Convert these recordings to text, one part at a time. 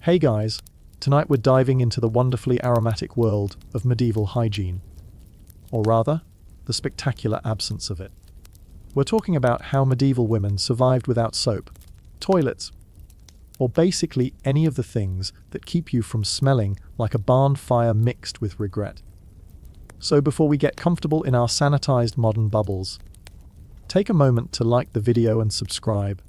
Hey guys, tonight we're diving into the wonderfully aromatic world of medieval hygiene. Or rather, the spectacular absence of it. We're talking about how medieval women survived without soap, toilets, or basically any of the things that keep you from smelling like a barn fire mixed with regret. So before we get comfortable in our sanitized modern bubbles, take a moment to like the video and subscribe,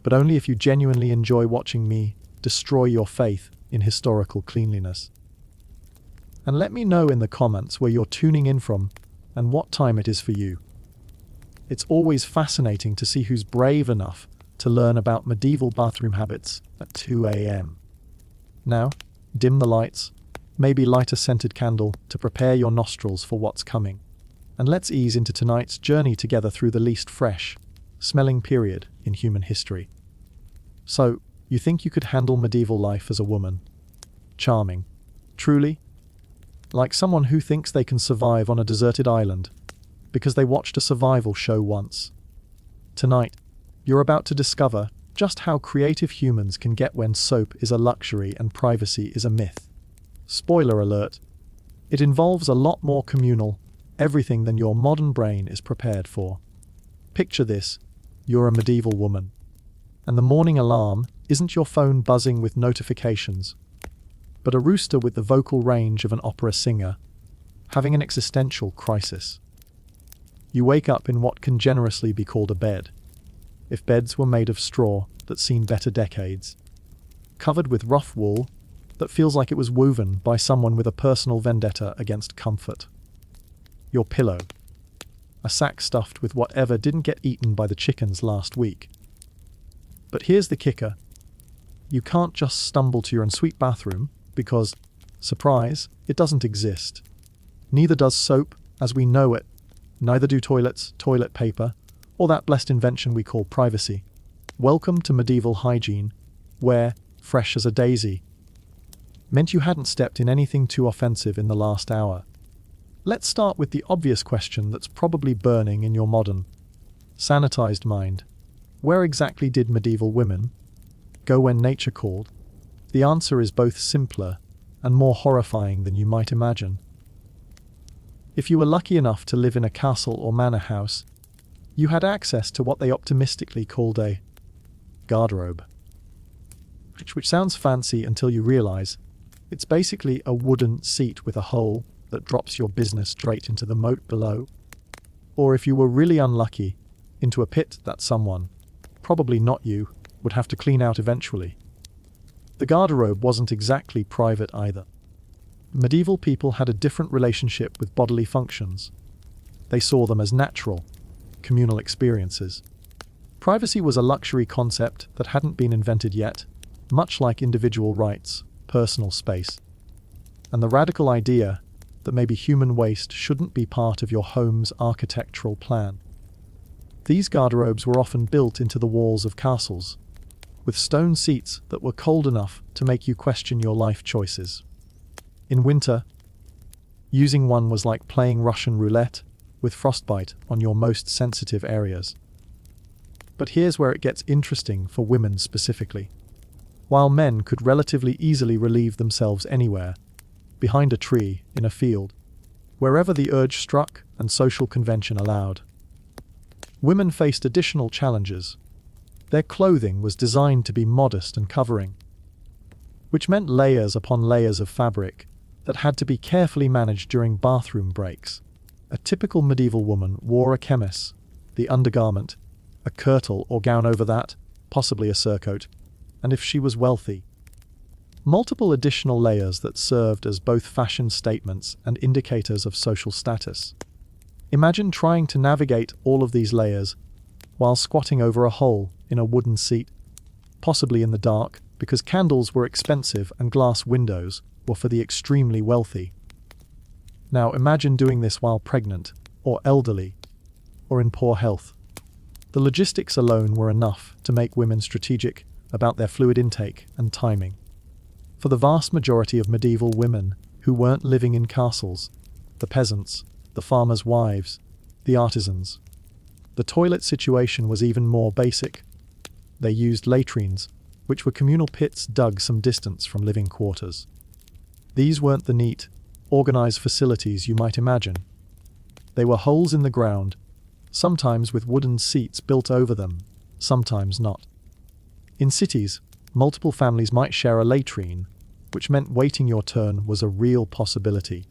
but only if you genuinely enjoy watching me destroy your faith in historical cleanliness. And let me know in the comments where you're tuning in from and what time it is for you. It's always fascinating to see who's brave enough to learn about medieval bathroom habits at 2 a.m. Now, dim the lights, maybe light a scented candle to prepare your nostrils for what's coming. And let's ease into tonight's journey together through the least fresh, smelling period in human history. So, you think you could handle medieval life as a woman? Charming. Truly? Like someone who thinks they can survive on a deserted island because they watched a survival show once. Tonight, you're about to discover just how creative humans can get when soap is a luxury and privacy is a myth. Spoiler alert, it involves a lot more communal, everything than your modern brain is prepared for. Picture this, you're a medieval woman, and the morning alarm isn't your phone buzzing with notifications, but a rooster with the vocal range of an opera singer, having an existential crisis. You wake up in what can generously be called a bed, if beds were made of straw that's seen better decades, covered with rough wool that feels like it was woven by someone with a personal vendetta against comfort. Your pillow, a sack stuffed with whatever didn't get eaten by the chickens last week. But here's the kicker. You can't just stumble to your ensuite bathroom because, surprise, it doesn't exist. Neither does soap as we know it, neither do toilets, toilet paper, or that blessed invention we call privacy. Welcome to medieval hygiene, where, fresh as a daisy, meant you hadn't stepped in anything too offensive in the last hour. Let's start with the obvious question that's probably burning in your modern, sanitized mind. Where exactly did medieval women go when nature called? The answer is both simpler and more horrifying than you might imagine. If you were lucky enough to live in a castle or manor house, you had access to what they optimistically called a garderobe, which sounds fancy until you realize it's basically a wooden seat with a hole that drops your business straight into the moat below. Or if you were really unlucky, into a pit that someone, probably not you, would have to clean out eventually. The garderobe wasn't exactly private either. Medieval people had a different relationship with bodily functions. They saw them as natural, communal experiences. Privacy was a luxury concept that hadn't been invented yet, much like individual rights, personal space, and the radical idea that maybe human waste shouldn't be part of your home's architectural plan. These garderobes were often built into the walls of castles, with stone seats that were cold enough to make you question your life choices. In winter, using one was like playing Russian roulette with frostbite on your most sensitive areas. But here's where it gets interesting for women specifically. While men could relatively easily relieve themselves anywhere, behind a tree, in a field, wherever the urge struck and social convention allowed, women faced additional challenges. Their clothing was designed to be modest and covering, which meant layers upon layers of fabric that had to be carefully managed during bathroom breaks. A typical medieval woman wore a chemise, the undergarment, a kirtle or gown over that, possibly a surcoat, and if she was wealthy, multiple additional layers that served as both fashion statements and indicators of social status. Imagine trying to navigate all of these layers while squatting over a hole in a wooden seat, possibly in the dark because candles were expensive and glass windows were for the extremely wealthy. Now imagine doing this while pregnant, or elderly, or in poor health. The logistics alone were enough to make women strategic about their fluid intake and timing. For the vast majority of medieval women who weren't living in castles, the peasants, the farmers' wives, the artisans, the toilet situation was even more basic. They used latrines, which were communal pits dug some distance from living quarters. These weren't the neat, organized facilities you might imagine. They were holes in the ground, sometimes with wooden seats built over them, sometimes not. In cities, multiple families might share a latrine, which meant waiting your turn was a real possibility.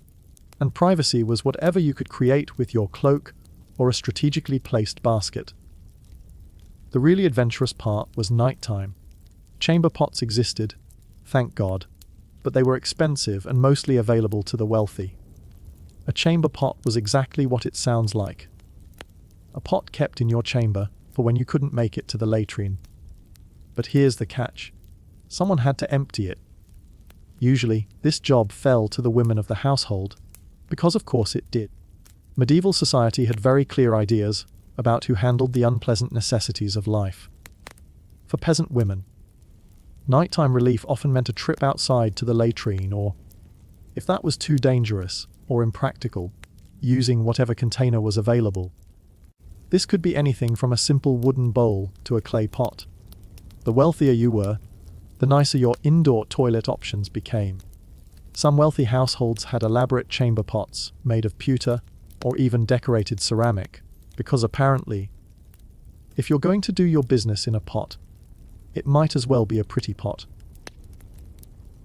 And privacy was whatever you could create with your cloak or a strategically placed basket. The really adventurous part was nighttime. Chamber pots existed, thank God, but they were expensive and mostly available to the wealthy. A chamber pot was exactly what it sounds like. A pot kept in your chamber for when you couldn't make it to the latrine. But here's the catch. Someone had to empty it. Usually, this job fell to the women of the household, because of course it did. Medieval society had very clear ideas about who handled the unpleasant necessities of life. For peasant women, nighttime relief often meant a trip outside to the latrine, or, if that was too dangerous or impractical, using whatever container was available. This could be anything from a simple wooden bowl to a clay pot. The wealthier you were, the nicer your indoor toilet options became. Some wealthy households had elaborate chamber pots made of pewter or even decorated ceramic, because apparently, if you're going to do your business in a pot, it might as well be a pretty pot.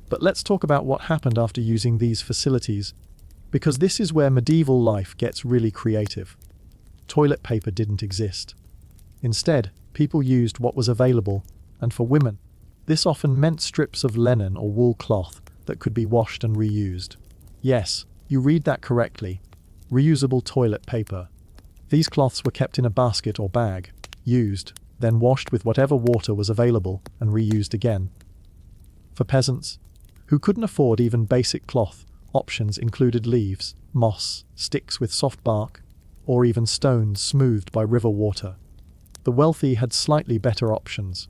But let's talk about what happened after using these facilities, because this is where medieval life gets really creative. Toilet paper didn't exist. Instead, people used what was available, and for women, this often meant strips of linen or wool cloth that could be washed and reused. Yes, you read that correctly. Reusable toilet paper. These cloths were kept in a basket or bag, used, then washed with whatever water was available and reused again. For peasants, who couldn't afford even basic cloth, options included leaves, moss, sticks with soft bark, or even stones smoothed by river water. The wealthy had slightly better options.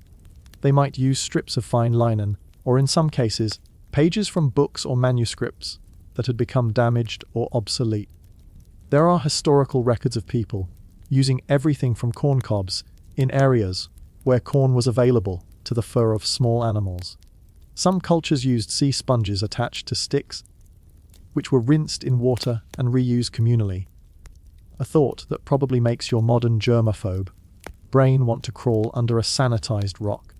They might use strips of fine linen, or in some cases, pages from books or manuscripts that had become damaged or obsolete. There are historical records of people using everything from corn cobs in areas where corn was available to the fur of small animals. Some cultures used sea sponges attached to sticks, which were rinsed in water and reused communally. A thought that probably makes your modern germaphobe brain want to crawl under a sanitized rock.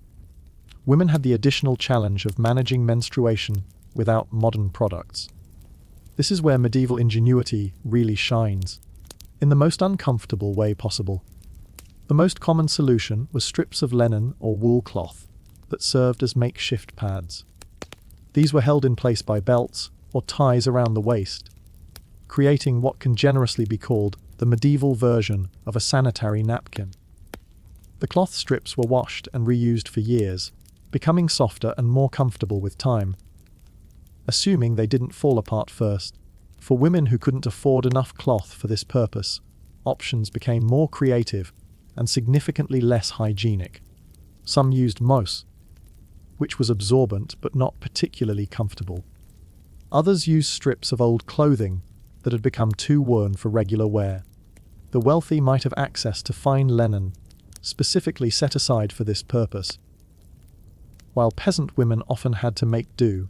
Women had the additional challenge of managing menstruation without modern products. This is where medieval ingenuity really shines, in the most uncomfortable way possible. The most common solution was strips of linen or wool cloth that served as makeshift pads. These were held in place by belts or ties around the waist, creating what can generously be called the medieval version of a sanitary napkin. The cloth strips were washed and reused for years, becoming softer and more comfortable with time, assuming they didn't fall apart first. For women who couldn't afford enough cloth for this purpose, options became more creative and significantly less hygienic. Some used moss, which was absorbent but not particularly comfortable. Others used strips of old clothing that had become too worn for regular wear. The wealthy might have access to fine linen, specifically set aside for this purpose, while peasant women often had to make do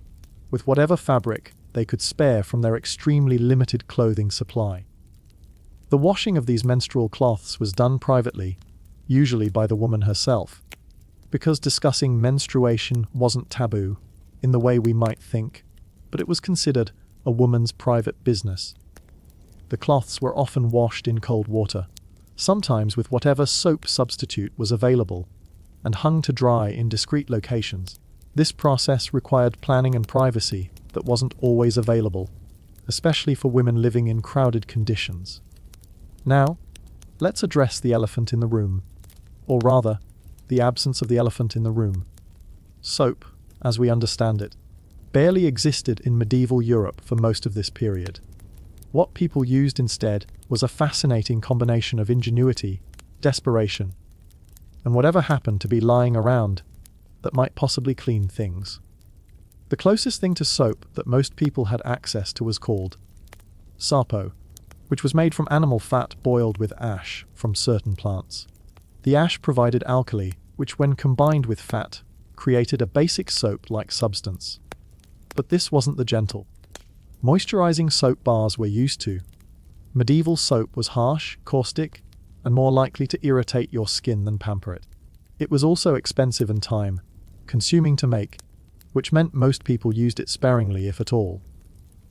with whatever fabric they could spare from their extremely limited clothing supply. The washing of these menstrual cloths was done privately, usually by the woman herself, because discussing menstruation wasn't taboo in the way we might think, but it was considered a woman's private business. The cloths were often washed in cold water, sometimes with whatever soap substitute was available, and hung to dry in discreet locations. This process required planning and privacy that wasn't always available, especially for women living in crowded conditions. Now, let's address the elephant in the room, or rather, the absence of the elephant in the room. Soap, as we understand it, barely existed in medieval Europe for most of this period. What people used instead was a fascinating combination of ingenuity, desperation, and whatever happened to be lying around that might possibly clean things. The closest thing to soap that most people had access to was called sapo, which was made from animal fat boiled with ash from certain plants. The ash provided alkali, which when combined with fat, created a basic soap-like substance. But this wasn't the gentle, moisturizing soap bars we're used to. Medieval soap was harsh, caustic, and more likely to irritate your skin than pamper it. It was also expensive and time-consuming to make, which meant most people used it sparingly, if at all.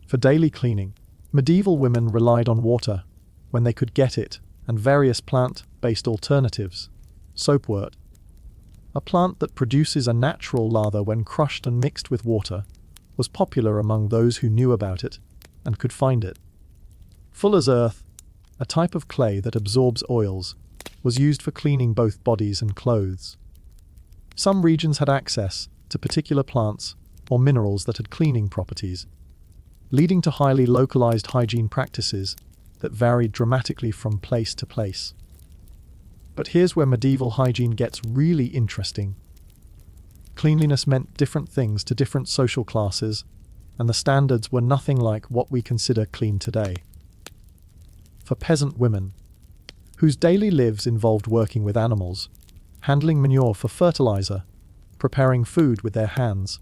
For daily cleaning, medieval women relied on water, when they could get it, and various plant-based alternatives. Soapwort, a plant that produces a natural lather when crushed and mixed with water, was popular among those who knew about it and could find it. Fuller's earth, a type of clay that absorbs oils, was used for cleaning both bodies and clothes. Some regions had access to particular plants or minerals that had cleaning properties, leading to highly localized hygiene practices that varied dramatically from place to place. But here's where medieval hygiene gets really interesting. Cleanliness meant different things to different social classes, and the standards were nothing like what we consider clean today. For peasant women, whose daily lives involved working with animals, handling manure for fertilizer, preparing food with their hands,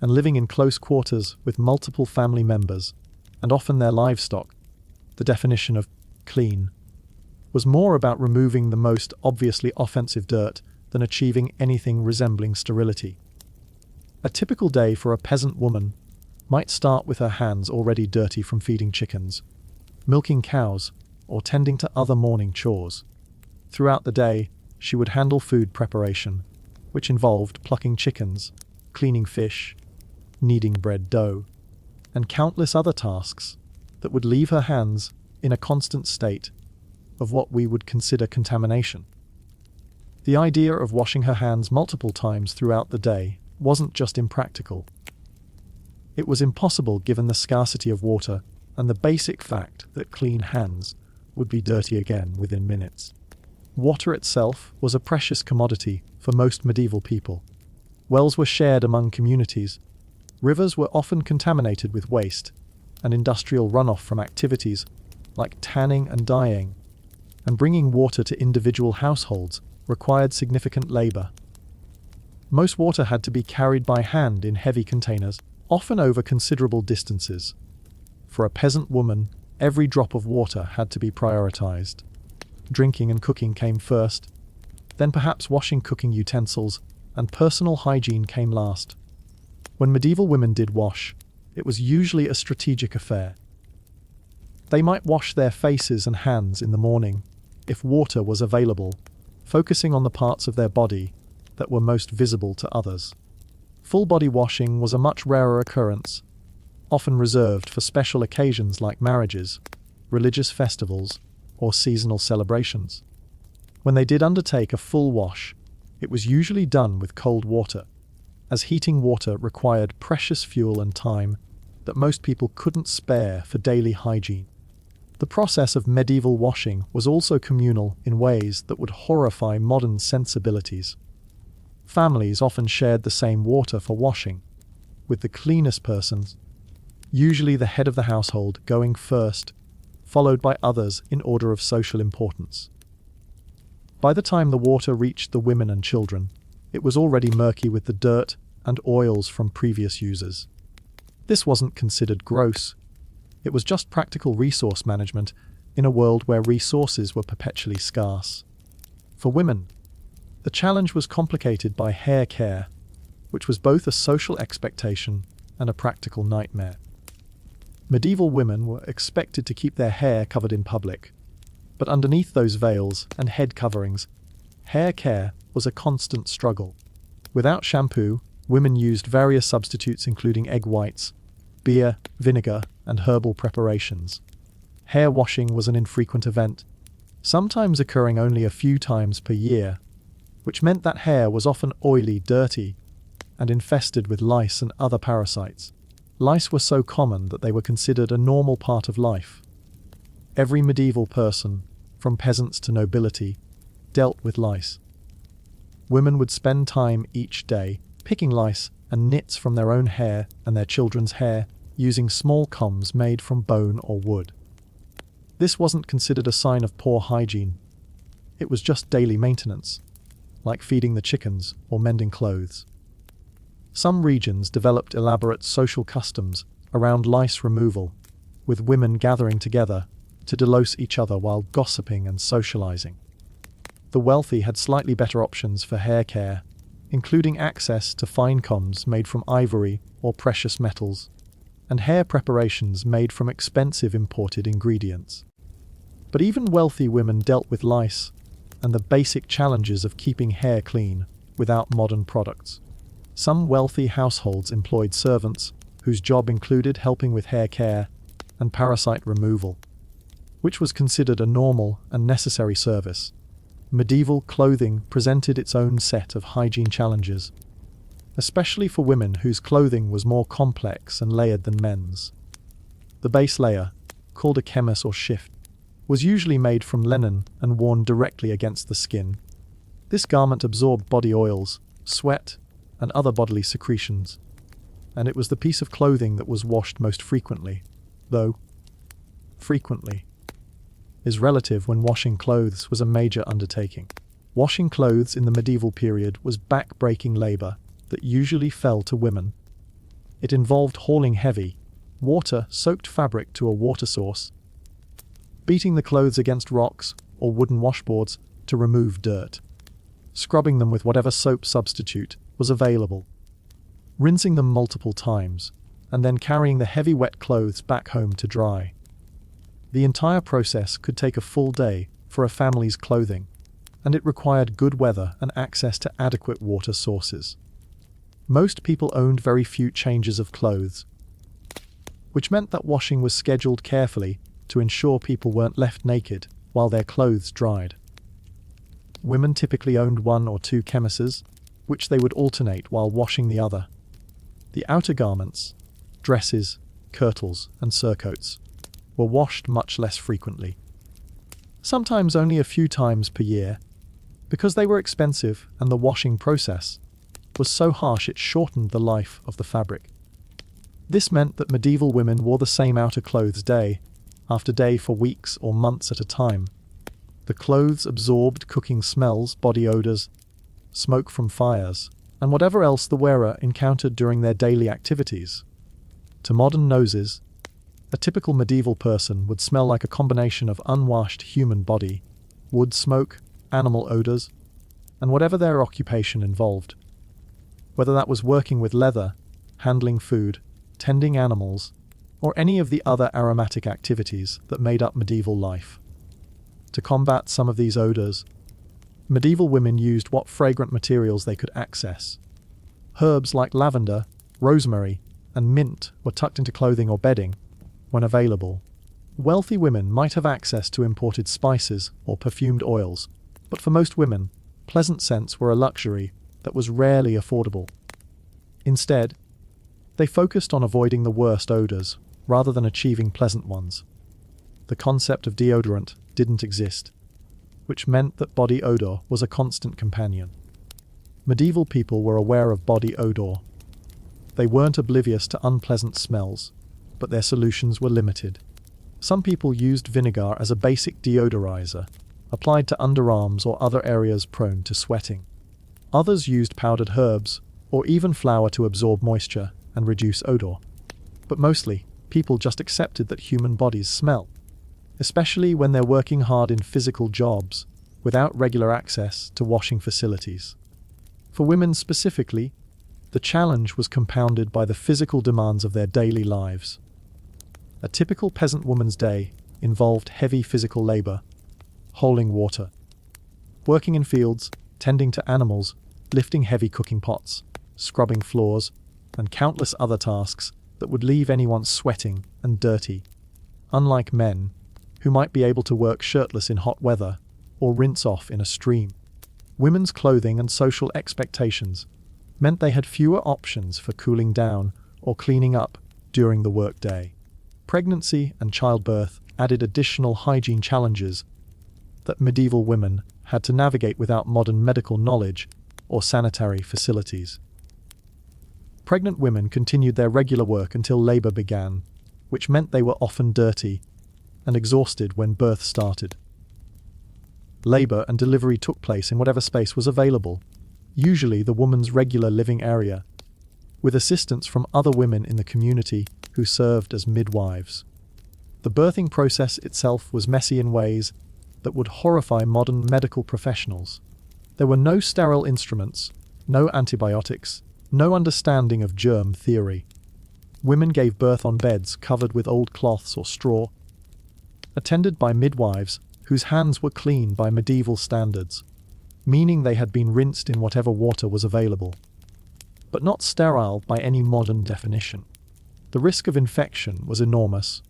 and living in close quarters with multiple family members, and often their livestock, the definition of clean was more about removing the most obviously offensive dirt than achieving anything resembling sterility. A typical day for a peasant woman might start with her hands already dirty from feeding chickens, milking cows, or tending to other morning chores. Throughout the day, she would handle food preparation, which involved plucking chickens, cleaning fish, kneading bread dough, and countless other tasks that would leave her hands in a constant state of what we would consider contamination. The idea of washing her hands multiple times throughout the day wasn't just impractical. It was impossible given the scarcity of water and the basic fact that clean hands would be dirty again within minutes. Water itself was a precious commodity for most medieval people. Wells were shared among communities. Rivers were often contaminated with waste and industrial runoff from activities like tanning and dyeing, and bringing water to individual households required significant labor. Most water had to be carried by hand in heavy containers, often over considerable distances. For a peasant woman, every drop of water had to be prioritized. Drinking and cooking came first, then perhaps washing cooking utensils, and personal hygiene came last. When medieval women did wash, it was usually a strategic affair. They might wash their faces and hands in the morning, if water was available, focusing on the parts of their body that were most visible to others. Full body washing was a much rarer occurrence, often reserved for special occasions like marriages, religious festivals, or seasonal celebrations. When they did undertake a full wash, it was usually done with cold water, as heating water required precious fuel and time that most people couldn't spare for daily hygiene. The process of medieval washing was also communal in ways that would horrify modern sensibilities. Families often shared the same water for washing, with the cleanest persons, usually the head of the household, going first, followed by others in order of social importance. By the time the water reached the women and children, it was already murky with the dirt and oils from previous users. This wasn't considered gross. It was just practical resource management in a world where resources were perpetually scarce. For women, the challenge was complicated by hair care, which was both a social expectation and a practical nightmare. Medieval women were expected to keep their hair covered in public, but underneath those veils and head coverings, hair care was a constant struggle. Without shampoo, women used various substitutes including egg whites, beer, vinegar, and herbal preparations. Hair washing was an infrequent event, sometimes occurring only a few times per year, which meant that hair was often oily, dirty, and infested with lice and other parasites. Lice were so common that they were considered a normal part of life. Every medieval person, from peasants to nobility, dealt with lice. Women would spend time each day picking lice and nits from their own hair and their children's hair, using small combs made from bone or wood. This wasn't considered a sign of poor hygiene. It was just daily maintenance, like feeding the chickens or mending clothes. Some regions developed elaborate social customs around lice removal, with women gathering together to delouse each other while gossiping and socializing. The wealthy had slightly better options for hair care, including access to fine combs made from ivory or precious metals, and hair preparations made from expensive imported ingredients. But even wealthy women dealt with lice and the basic challenges of keeping hair clean without modern products. Some wealthy households employed servants whose job included helping with hair care and parasite removal, which was considered a normal and necessary service. Medieval clothing presented its own set of hygiene challenges, especially for women whose clothing was more complex and layered than men's. The base layer, called a chemise or shift, was usually made from linen and worn directly against the skin. This garment absorbed body oils, sweat, and other bodily secretions, and it was the piece of clothing that was washed most frequently, though frequently is relative when washing clothes was a major undertaking. Washing clothes in the medieval period was back-breaking labor that usually fell to women. It involved hauling heavy, water-soaked fabric to a water source, beating the clothes against rocks or wooden washboards to remove dirt, scrubbing them with whatever soap substitute was available, rinsing them multiple times, and then carrying the heavy wet clothes back home to dry. The entire process could take a full day for a family's clothing, and it required good weather and access to adequate water sources. Most people owned very few changes of clothes, which meant that washing was scheduled carefully to ensure people weren't left naked while their clothes dried. Women typically owned 1 or 2 chemises, which they would alternate while washing the other. The outer garments, dresses, kirtles, and surcoats, were washed much less frequently, sometimes only a few times per year, because they were expensive and the washing process was so harsh it shortened the life of the fabric. This meant that medieval women wore the same outer clothes day after day for weeks or months at a time. The clothes absorbed cooking smells, body odors, smoke from fires, and whatever else the wearer encountered during their daily activities. To modern noses, a typical medieval person would smell like a combination of unwashed human body, wood smoke, animal odors, and whatever their occupation involved. Whether that was working with leather, handling food, tending animals, or any of the other aromatic activities that made up medieval life. To combat some of these odors, medieval women used what fragrant materials they could access. Herbs like lavender, rosemary, and mint were tucked into clothing or bedding when available. Wealthy women might have access to imported spices or perfumed oils, but for most women, pleasant scents were a luxury that was rarely affordable. Instead, they focused on avoiding the worst odors rather than achieving pleasant ones. The concept of deodorant didn't exist, which meant that body odor was a constant companion. Medieval people were aware of body odor. They weren't oblivious to unpleasant smells, but their solutions were limited. Some people used vinegar as a basic deodorizer, applied to underarms or other areas prone to sweating. Others used powdered herbs, or even flour to absorb moisture and reduce odor. But mostly, people just accepted that human bodies smell, especially when they're working hard in physical jobs without regular access to washing facilities. For women specifically, the challenge was compounded by the physical demands of their daily lives. A typical peasant woman's day involved heavy physical labor, hauling water, working in fields, tending to animals, lifting heavy cooking pots, scrubbing floors, and countless other tasks that would leave anyone sweating and dirty. Unlike men, who might be able to work shirtless in hot weather or rinse off in a stream, women's clothing and social expectations meant they had fewer options for cooling down or cleaning up during the workday. Pregnancy and childbirth added additional hygiene challenges that medieval women had to navigate without modern medical knowledge or sanitary facilities. Pregnant women continued their regular work until labor began, which meant they were often dirty and exhausted when birth started. labor and delivery took place in whatever space was available, usually the woman's regular living area, with assistance from other women in the community who served as midwives. The birthing process itself was messy in ways that would horrify modern medical professionals. There were no sterile instruments, no antibiotics, no understanding of germ theory. Women gave birth on beds covered with old cloths or straw, attended by midwives whose hands were clean by medieval standards, meaning they had been rinsed in whatever water was available, but not sterile by any modern definition. The risk of infection was enormous,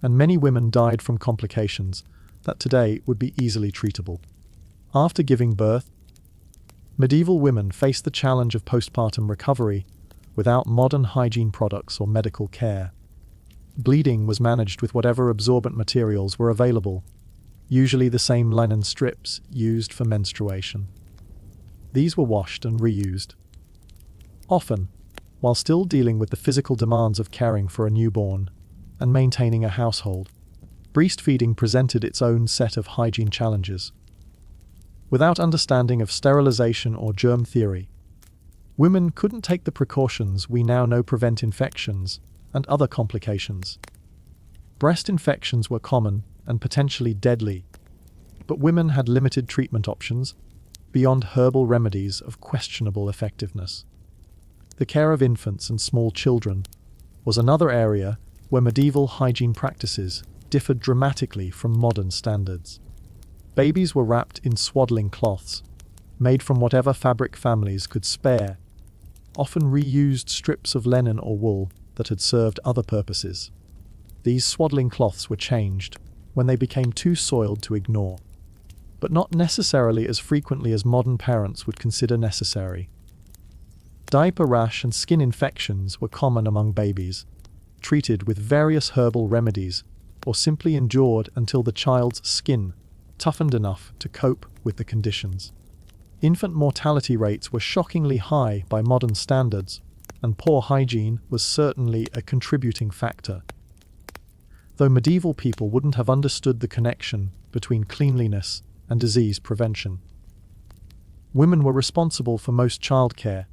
and many women died from complications that today would be easily treatable. After giving birth, medieval women faced the challenge of postpartum recovery without modern hygiene products or medical care. Bleeding was managed with whatever absorbent materials were available, usually the same linen strips used for menstruation. These were washed and reused. Often, while still dealing with the physical demands of caring for a newborn and maintaining a household, breastfeeding presented its own set of hygiene challenges. Without understanding of sterilization or germ theory, women couldn't take the precautions we now know prevent infections and other complications. Breast infections were common and potentially deadly, but women had limited treatment options beyond herbal remedies of questionable effectiveness. The care of infants and small children was another area where medieval hygiene practices differed dramatically from modern standards. Babies were wrapped in swaddling cloths, made from whatever fabric families could spare, often reused strips of linen or wool that had served other purposes. These swaddling cloths were changed when they became too soiled to ignore, but not necessarily as frequently as modern parents would consider necessary. Diaper rash and skin infections were common among babies, treated with various herbal remedies or simply endured until the child's skin toughened enough to cope with the conditions. Infant mortality rates were shockingly high by modern standards, and poor hygiene was certainly a contributing factor. Though medieval people wouldn't have understood the connection between cleanliness and disease prevention. Women were responsible for most childcare,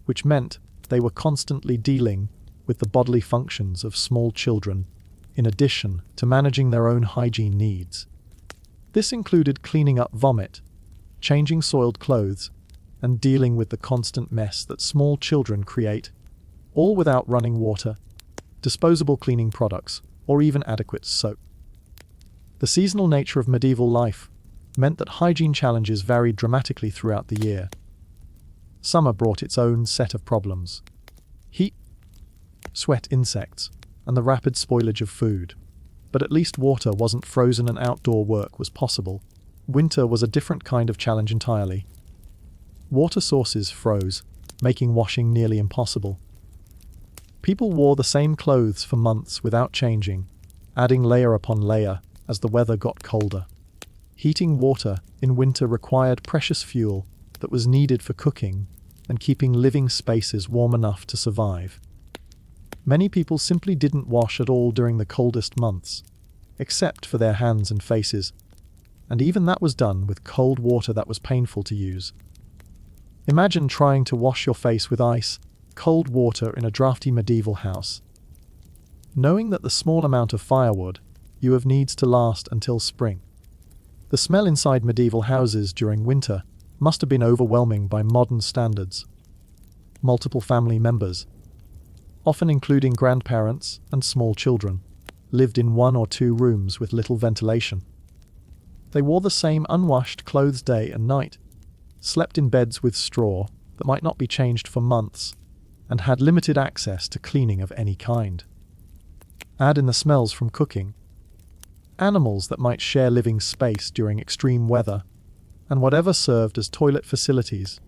which meant they were constantly dealing with the bodily functions of small children, in addition to managing their own hygiene needs. This included cleaning up vomit, changing soiled clothes, and dealing with the constant mess that small children create, all without running water, disposable cleaning products, or even adequate soap. The seasonal nature of medieval life meant that hygiene challenges varied dramatically throughout the year. Summer brought its own set of problems: heat, sweat, insects, and the rapid spoilage of food. But at least water wasn't frozen and outdoor work was possible. Winter was a different kind of challenge entirely. Water sources froze, making washing nearly impossible. People wore the same clothes for months without changing, adding layer upon layer as the weather got colder. Heating water in winter required precious fuel that was needed for cooking and keeping living spaces warm enough to survive. Many people simply didn't wash at all during the coldest months, except for their hands and faces, and even that was done with cold water that was painful to use. Imagine trying to wash your face with ice, cold water in a drafty medieval house. Knowing that the small amount of firewood you have needs to last until spring. The smell inside medieval houses during winter must have been overwhelming by modern standards. Multiple family members, often including grandparents and small children, lived in 1 or 2 rooms with little ventilation. They wore the same unwashed clothes day and night, slept in beds with straw that might not be changed for months, and had limited access to cleaning of any kind. Add in the smells from cooking, animals that might share living space during extreme weather, and whatever served as toilet facilities,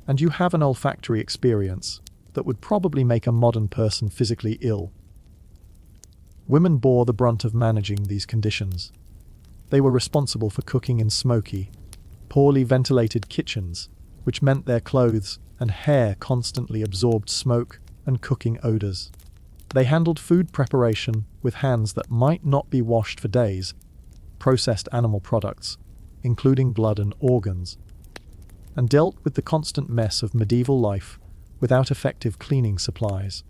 and you have an olfactory experience that would probably make a modern person physically ill. Women bore the brunt of managing these conditions. They were responsible for cooking in smoky, poorly ventilated kitchens, which meant their clothes and hair constantly absorbed smoke and cooking odors. They handled food preparation with hands that might not be washed for days, processed animal products, including blood and organs, and dealt with the constant mess of medieval life without effective cleaning supplies.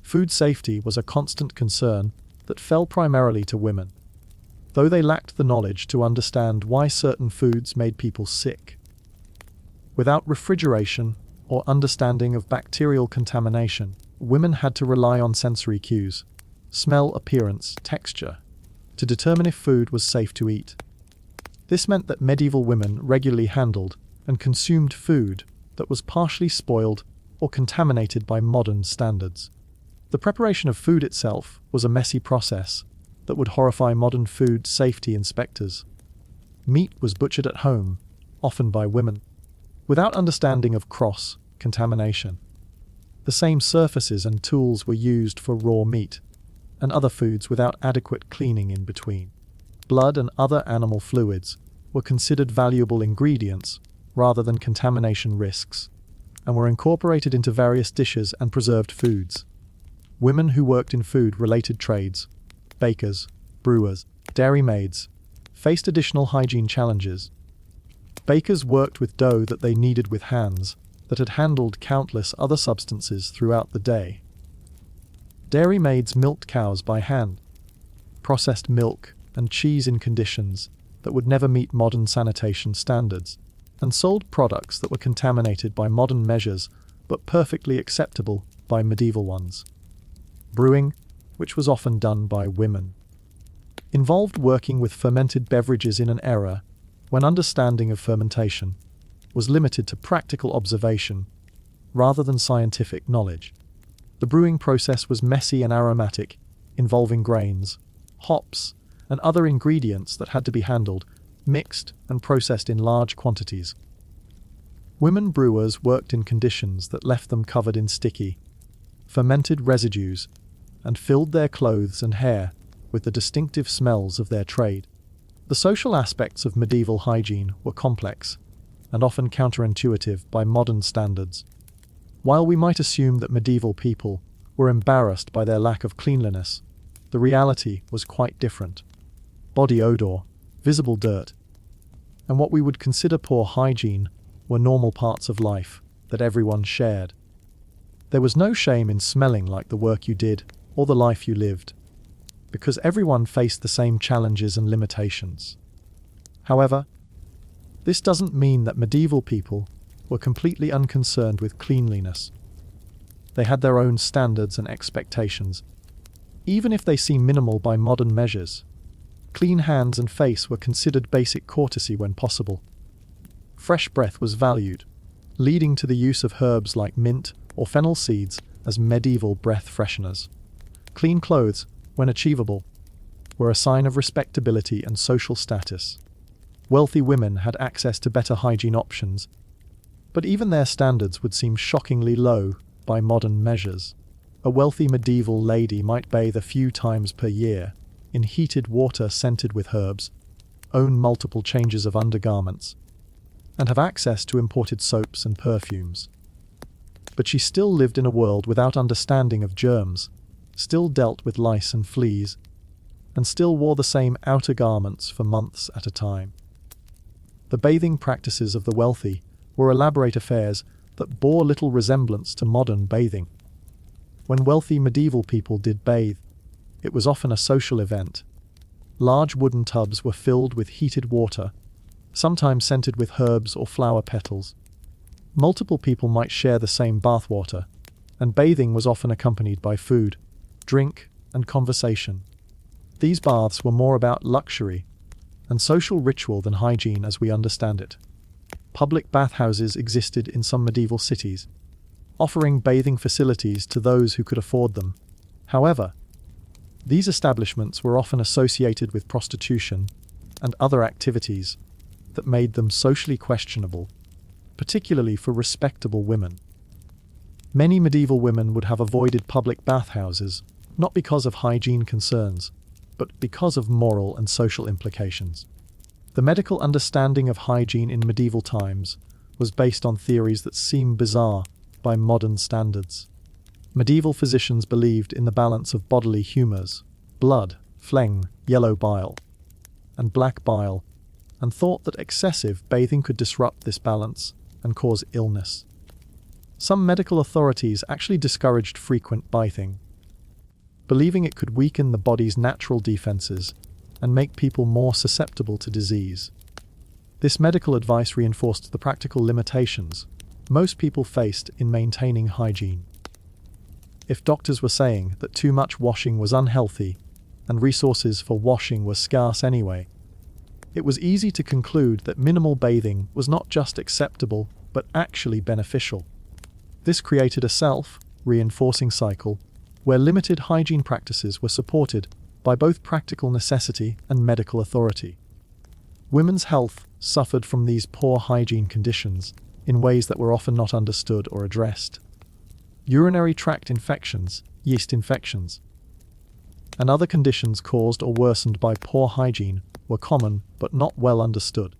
Food safety was a constant concern that fell primarily to women, though they lacked the knowledge to understand why certain foods made people sick. Without refrigeration or understanding of bacterial contamination, women had to rely on sensory cues, smell, appearance, texture, to determine if food was safe to eat. This meant that medieval women regularly handled and consumed food that was partially spoiled or contaminated by modern standards. The preparation of food itself was a messy process that would horrify modern food safety inspectors. Meat was butchered at home, often by women, without understanding of cross-contamination. The same surfaces and tools were used for raw meat and other foods without adequate cleaning in between. Blood and other animal fluids were considered valuable ingredients rather than contamination risks, and were incorporated into various dishes and preserved foods. Women who worked in food-related trades, bakers, brewers, dairymaids, faced additional hygiene challenges. Bakers worked with dough that they kneaded with hands that had handled countless other substances throughout the day. Dairymaids milked cows by hand, processed milk and cheese in conditions that would never meet modern sanitation standards, and sold products that were contaminated by modern measures but perfectly acceptable by medieval ones. Brewing, which was often done by women, involved working with fermented beverages in an era when understanding of fermentation was limited to practical observation rather than scientific knowledge. The brewing process was messy and aromatic, involving grains, hops, and other ingredients that had to be handled, mixed, and processed in large quantities. Women brewers worked in conditions that left them covered in sticky, fermented residues and filled their clothes and hair with the distinctive smells of their trade. The social aspects of medieval hygiene were complex and often counterintuitive by modern standards. While we might assume that medieval people were embarrassed by their lack of cleanliness, the reality was quite different. Body odor, visible dirt, and what we would consider poor hygiene were normal parts of life that everyone shared. There was no shame in smelling like the work you did or the life you lived, because everyone faced the same challenges and limitations. However, this doesn't mean that medieval people were completely unconcerned with cleanliness. They had their own standards and expectations, even if they seem minimal by modern measures. Clean hands and face were considered basic courtesy when possible. Fresh breath was valued, leading to the use of herbs like mint or fennel seeds as medieval breath fresheners. Clean clothes, when achievable, were a sign of respectability and social status. Wealthy women had access to better hygiene options, but even their standards would seem shockingly low by modern measures. A wealthy medieval lady might bathe a few times per year in heated water scented with herbs, own multiple changes of undergarments, and have access to imported soaps and perfumes. But she still lived in a world without understanding of germs, still dealt with lice and fleas, and still wore the same outer garments for months at a time. The bathing practices of the wealthy were elaborate affairs that bore little resemblance to modern bathing. When wealthy medieval people did bathe, it was often a social event. Large wooden tubs were filled with heated water, sometimes scented with herbs or flower petals. Multiple people might share the same bathwater, and bathing was often accompanied by food, drink, and conversation. These baths were more about luxury and social ritual than hygiene as we understand it. Public bathhouses existed in some medieval cities, offering bathing facilities to those who could afford them. However, these establishments were often associated with prostitution and other activities that made them socially questionable, particularly for respectable women. Many medieval women would have avoided public bathhouses, not because of hygiene concerns, but because of moral and social implications. The medical understanding of hygiene in medieval times was based on theories that seem bizarre by modern standards. Medieval physicians believed in the balance of bodily humours, blood, phlegm, yellow bile, and black bile, and thought that excessive bathing could disrupt this balance and cause illness. Some medical authorities actually discouraged frequent bathing, believing it could weaken the body's natural defenses and make people more susceptible to disease. This medical advice reinforced the practical limitations most people faced in maintaining hygiene. If doctors were saying that too much washing was unhealthy and resources for washing were scarce anyway, it was easy to conclude that minimal bathing was not just acceptable but actually beneficial. This created a self-reinforcing cycle where limited hygiene practices were supported by both practical necessity and medical authority. Women's health suffered from these poor hygiene conditions in ways that were often not understood or addressed. Urinary tract infections, yeast infections, and other conditions caused or worsened by poor hygiene were common but not well understood.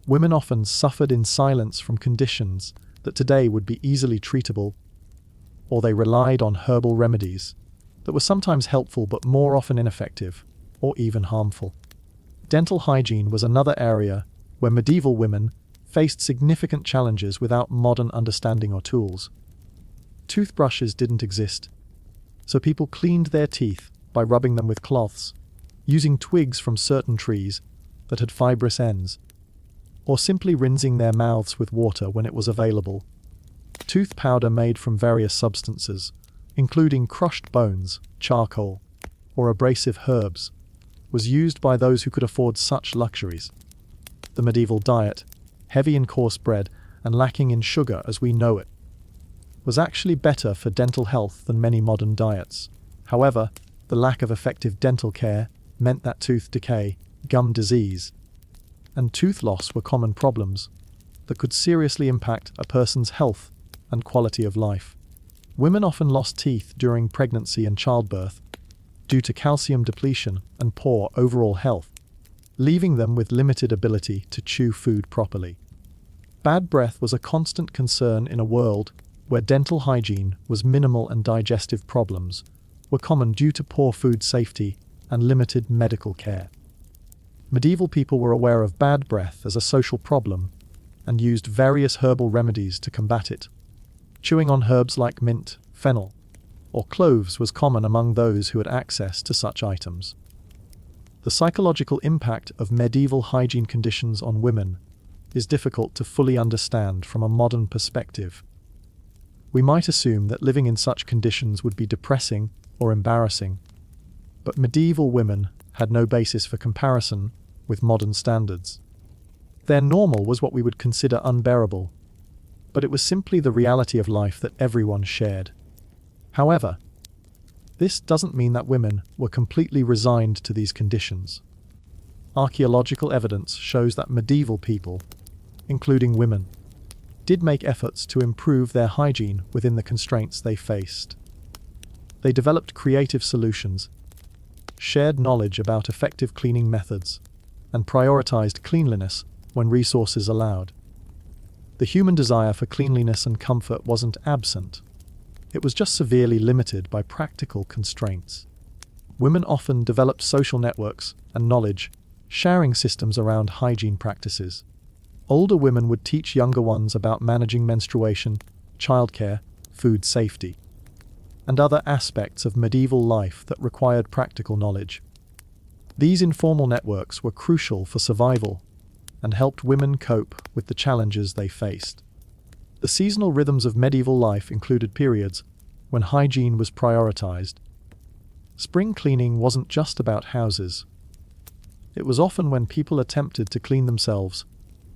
Women often suffered in silence from conditions that today would be easily treatable, or they relied on herbal remedies that were sometimes helpful but more often ineffective or even harmful. Dental hygiene was another area where medieval women faced significant challenges without modern understanding or tools. Toothbrushes didn't exist, so people cleaned their teeth by rubbing them with cloths, using twigs from certain trees that had fibrous ends, or simply rinsing their mouths with water when it was available. Tooth powder made from various substances, including crushed bones, charcoal, or abrasive herbs, was used by those who could afford such luxuries. The medieval diet, heavy in coarse bread and lacking in sugar as we know it, was actually better for dental health than many modern diets. However, the lack of effective dental care meant that tooth decay, gum disease, and tooth loss were common problems that could seriously impact a person's health and quality of life. Women often lost teeth during pregnancy and childbirth due to calcium depletion and poor overall health, leaving them with limited ability to chew food properly. Bad breath was a constant concern in a world where dental hygiene was minimal and digestive problems were common due to poor food safety and limited medical care. Medieval people were aware of bad breath as a social problem and used various herbal remedies to combat it. Chewing on herbs like mint, fennel, or cloves was common among those who had access to such items. The psychological impact of medieval hygiene conditions on women is difficult to fully understand from a modern perspective. We might assume that living in such conditions would be depressing or embarrassing, but medieval women had no basis for comparison with modern standards. Their normal was what we would consider unbearable, but it was simply the reality of life that everyone shared. However, this doesn't mean that women were completely resigned to these conditions. Archaeological evidence shows that medieval people, including women, did make efforts to improve their hygiene within the constraints they faced. They developed creative solutions, shared knowledge about effective cleaning methods, and prioritized cleanliness when resources allowed. The human desire for cleanliness and comfort wasn't absent. It was just severely limited by practical constraints. Women often developed social networks and knowledge, sharing systems around hygiene practices. Older women would teach younger ones about managing menstruation, childcare, food safety, and other aspects of medieval life that required practical knowledge. These informal networks were crucial for survival and helped women cope with the challenges they faced. The seasonal rhythms of medieval life included periods when hygiene was prioritized. Spring cleaning wasn't just about houses. It was often when people attempted to clean themselves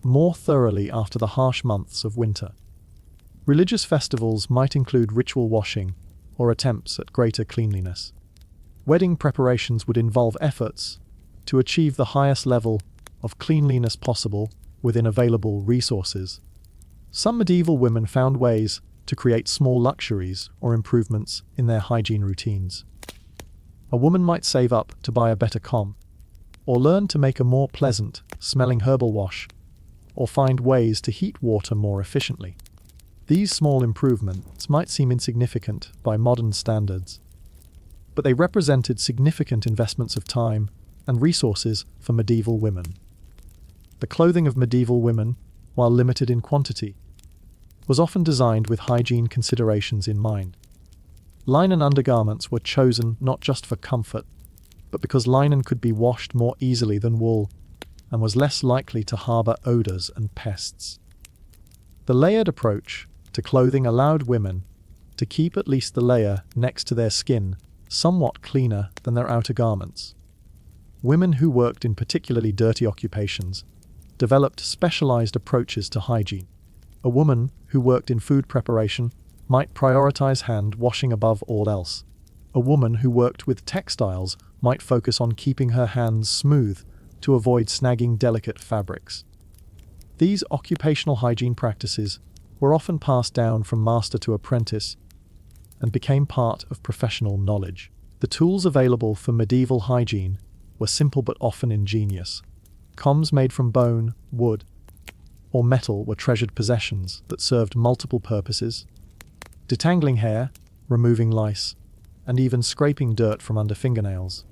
more thoroughly after the harsh months of winter. Religious festivals might include ritual washing or attempts at greater cleanliness. Wedding preparations would involve efforts to achieve the highest level of cleanliness possible within available resources. Some medieval women found ways to create small luxuries or improvements in their hygiene routines. A woman might save up to buy a better comb, or learn to make a more pleasant smelling herbal wash, or find ways to heat water more efficiently. These small improvements might seem insignificant by modern standards, but they represented significant investments of time and resources for medieval women. The clothing of medieval women, while limited in quantity, was often designed with hygiene considerations in mind. Linen undergarments were chosen not just for comfort, but because linen could be washed more easily than wool and was less likely to harbour odours and pests. The layered approach to clothing allowed women to keep at least the layer next to their skin somewhat cleaner than their outer garments. Women who worked in particularly dirty occupations developed specialised approaches to hygiene. A woman who worked in food preparation might prioritise hand washing above all else. A woman who worked with textiles might focus on keeping her hands smooth to avoid snagging delicate fabrics. These occupational hygiene practices were often passed down from master to apprentice and became part of professional knowledge. The tools available for medieval hygiene were simple but often ingenious. Combs made from bone, wood, or metal were treasured possessions that served multiple purposes: detangling hair, removing lice, and even scraping dirt from under fingernails.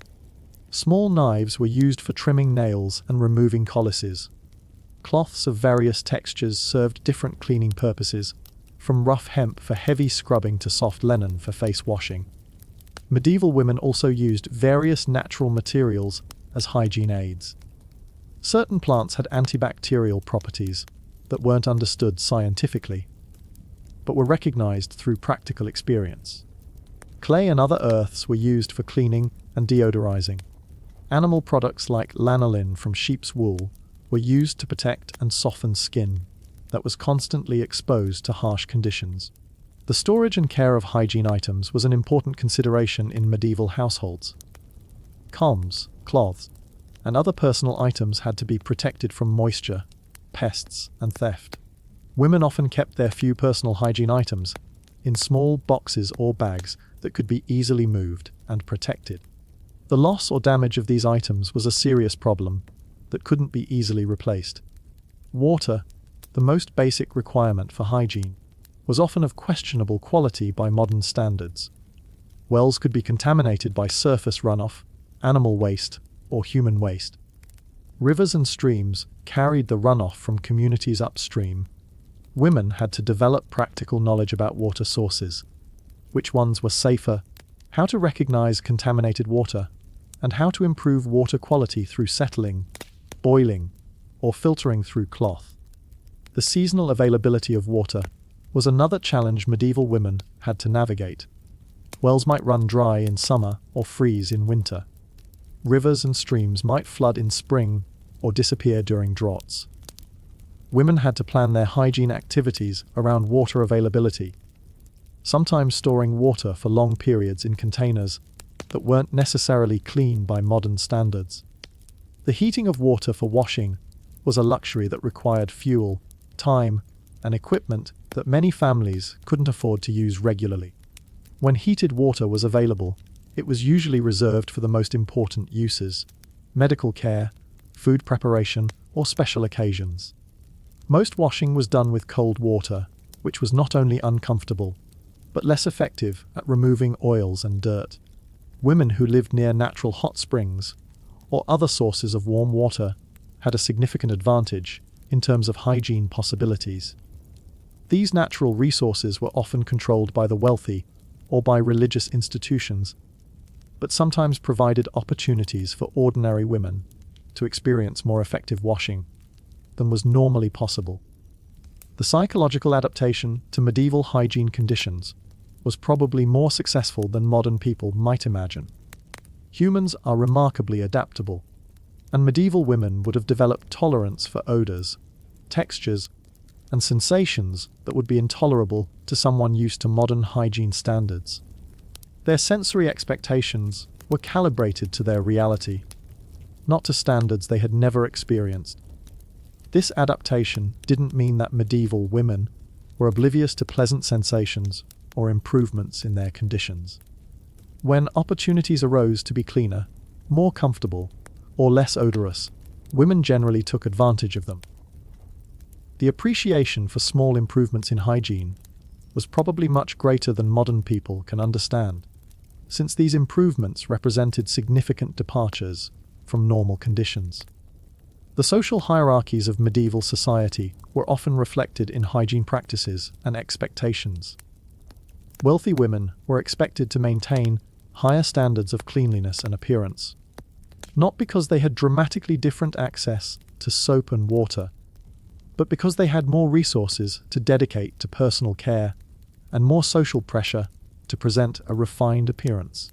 Small knives were used for trimming nails and removing colices. Cloths of various textures served different cleaning purposes, from rough hemp for heavy scrubbing to soft linen for face washing. Medieval women also used various natural materials as hygiene aids. Certain plants had antibacterial properties that weren't understood scientifically, but were recognized through practical experience. Clay and other earths were used for cleaning and deodorizing. Animal products like lanolin from sheep's wool were used to protect and soften skin that was constantly exposed to harsh conditions. The storage and care of hygiene items was an important consideration in medieval households. Combs, cloths, and other personal items had to be protected from moisture, pests, and theft. Women often kept their few personal hygiene items in small boxes or bags that could be easily moved and protected. The loss or damage of these items was a serious problem that couldn't be easily replaced. Water, the most basic requirement for hygiene, was often of questionable quality by modern standards. Wells could be contaminated by surface runoff, animal waste, or human waste. Rivers and streams carried the runoff from communities upstream. Women had to develop practical knowledge about water sources, which ones were safer, how to recognize contaminated water, and how to improve water quality through settling, boiling, or filtering through cloth. The seasonal availability of water was another challenge medieval women had to navigate. Wells might run dry in summer or freeze in winter. Rivers and streams might flood in spring or disappear during droughts. Women had to plan their hygiene activities around water availability, sometimes storing water for long periods in containers that weren't necessarily clean by modern standards. The heating of water for washing was a luxury that required fuel, time, and equipment that many families couldn't afford to use regularly. When heated water was available, it was usually reserved for the most important uses: medical care, food preparation, or special occasions. Most washing was done with cold water, which was not only uncomfortable, but less effective at removing oils and dirt. Women who lived near natural hot springs or other sources of warm water had a significant advantage in terms of hygiene possibilities. These natural resources were often controlled by the wealthy or by religious institutions, but sometimes provided opportunities for ordinary women to experience more effective washing than was normally possible. The psychological adaptation to medieval hygiene conditions was probably more successful than modern people might imagine. Humans are remarkably adaptable, and medieval women would have developed tolerance for odors, textures, and sensations that would be intolerable to someone used to modern hygiene standards. Their sensory expectations were calibrated to their reality, not to standards they had never experienced. This adaptation didn't mean that medieval women were oblivious to pleasant sensations or improvements in their conditions. When opportunities arose to be cleaner, more comfortable, or less odorous, women generally took advantage of them. The appreciation for small improvements in hygiene was probably much greater than modern people can understand, since these improvements represented significant departures from normal conditions. The social hierarchies of medieval society were often reflected in hygiene practices and expectations. Wealthy women were expected to maintain higher standards of cleanliness and appearance, not because they had dramatically different access to soap and water, but because they had more resources to dedicate to personal care and more social pressure to present a refined appearance.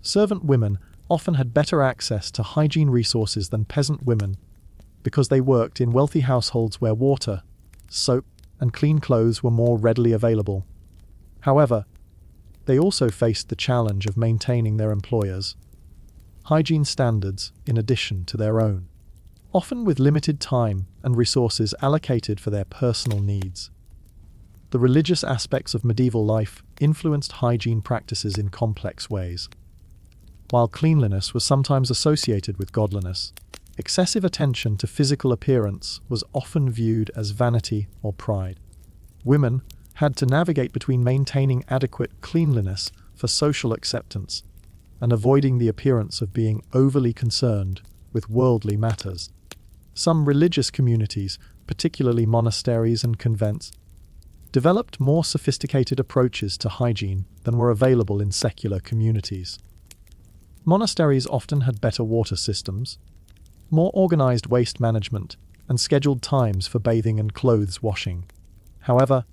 Servant women often had better access to hygiene resources than peasant women because they worked in wealthy households where water, soap, and clean clothes were more readily available. However, they also faced the challenge of maintaining their employers' hygiene standards in addition to their own, often with limited time and resources allocated for their personal needs. The religious aspects of medieval life influenced hygiene practices in complex ways. While cleanliness was sometimes associated with godliness, excessive attention to physical appearance was often viewed as vanity or pride. Women had to navigate between maintaining adequate cleanliness for social acceptance and avoiding the appearance of being overly concerned with worldly matters. Some religious communities, particularly monasteries and convents, developed more sophisticated approaches to hygiene than were available in secular communities. Monasteries often had better water systems, more organized waste management, and scheduled times for bathing and clothes washing. However,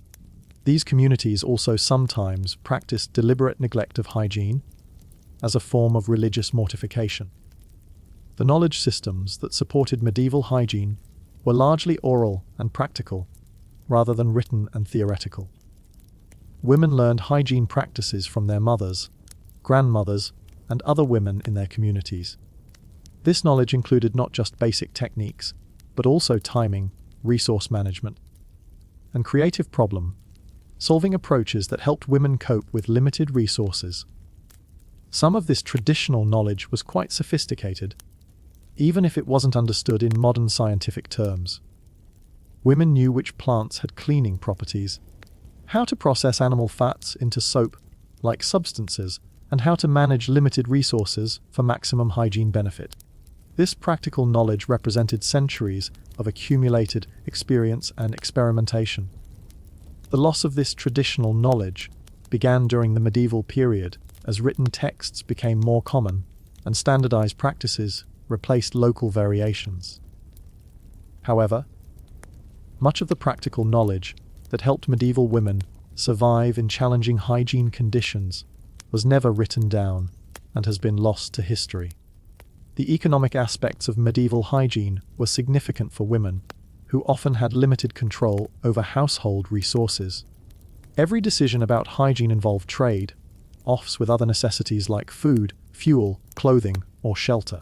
these communities also sometimes practiced deliberate neglect of hygiene as a form of religious mortification. The knowledge systems that supported medieval hygiene were largely oral and practical, rather than written and theoretical. Women learned hygiene practices from their mothers, grandmothers, and other women in their communities. This knowledge included not just basic techniques, but also timing, resource management, and creative problem-solving approaches that helped women cope with limited resources. Some of this traditional knowledge was quite sophisticated, even if it wasn't understood in modern scientific terms. Women knew which plants had cleaning properties, how to process animal fats into soap-like substances, and how to manage limited resources for maximum hygiene benefit. This practical knowledge represented centuries of accumulated experience and experimentation. The loss of this traditional knowledge began during the medieval period as written texts became more common and standardized practices replaced local variations. However, much of the practical knowledge that helped medieval women survive in challenging hygiene conditions was never written down and has been lost to history. The economic aspects of medieval hygiene were significant for women, who often had limited control over household resources. Every decision about hygiene involved trade-offs with other necessities like food, fuel, clothing, or shelter.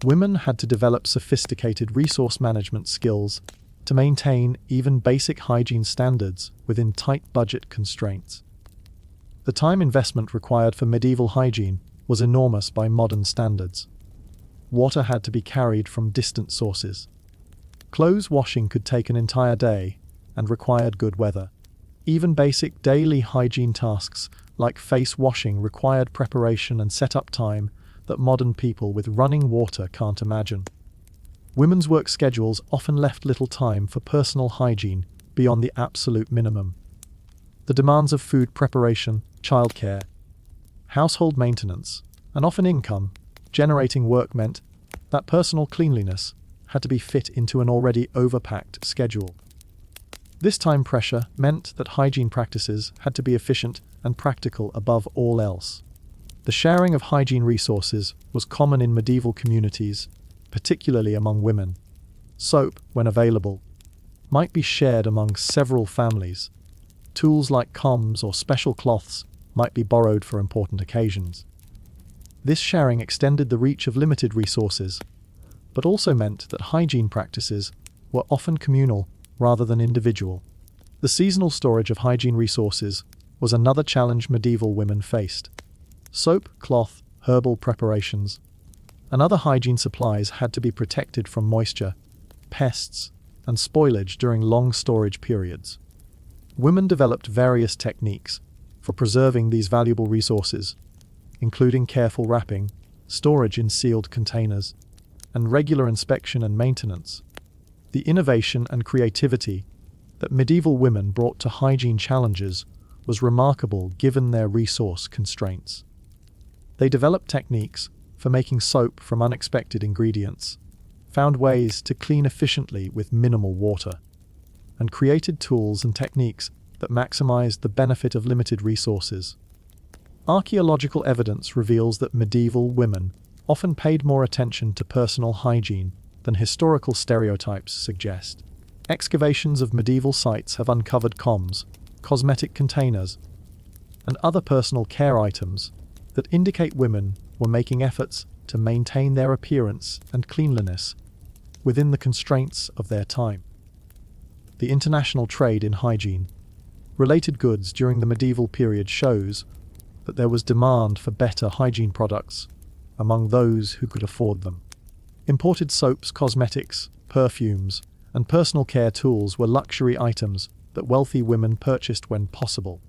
Women had to develop sophisticated resource management skills to maintain even basic hygiene standards within tight budget constraints. The time investment required for medieval hygiene was enormous by modern standards. Water had to be carried from distant sources. Clothes washing could take an entire day and required good weather. Even basic daily hygiene tasks like face washing required preparation and setup time that modern people with running water can't imagine. Women's work schedules often left little time for personal hygiene beyond the absolute minimum. The demands of food preparation, childcare, household maintenance, and often income-generating work meant that personal cleanliness had to be fit into an already overpacked schedule. This time pressure meant that hygiene practices had to be efficient and practical above all else. The sharing of hygiene resources was common in medieval communities, particularly among women. Soap, when available, might be shared among several families. Tools like combs or special cloths might be borrowed for important occasions. This sharing extended the reach of limited resources, but also meant that hygiene practices were often communal rather than individual. The seasonal storage of hygiene resources was another challenge medieval women faced. Soap, cloth, herbal preparations, and other hygiene supplies had to be protected from moisture, pests, and spoilage during long storage periods. Women developed various techniques for preserving these valuable resources, including careful wrapping, storage in sealed containers, and regular inspection and maintenance. The innovation and creativity that medieval women brought to hygiene challenges was remarkable given their resource constraints. They developed techniques for making soap from unexpected ingredients, found ways to clean efficiently with minimal water, and created tools and techniques that maximized the benefit of limited resources. Archaeological evidence reveals that medieval women often paid more attention to personal hygiene than historical stereotypes suggest. Excavations of medieval sites have uncovered combs, cosmetic containers, and other personal care items that indicate women were making efforts to maintain their appearance and cleanliness within the constraints of their time. The international trade in hygiene-related goods during the medieval period shows that there was demand for better hygiene products among those who could afford them. Imported soaps, cosmetics, perfumes, and personal care tools were luxury items that wealthy women purchased when possible,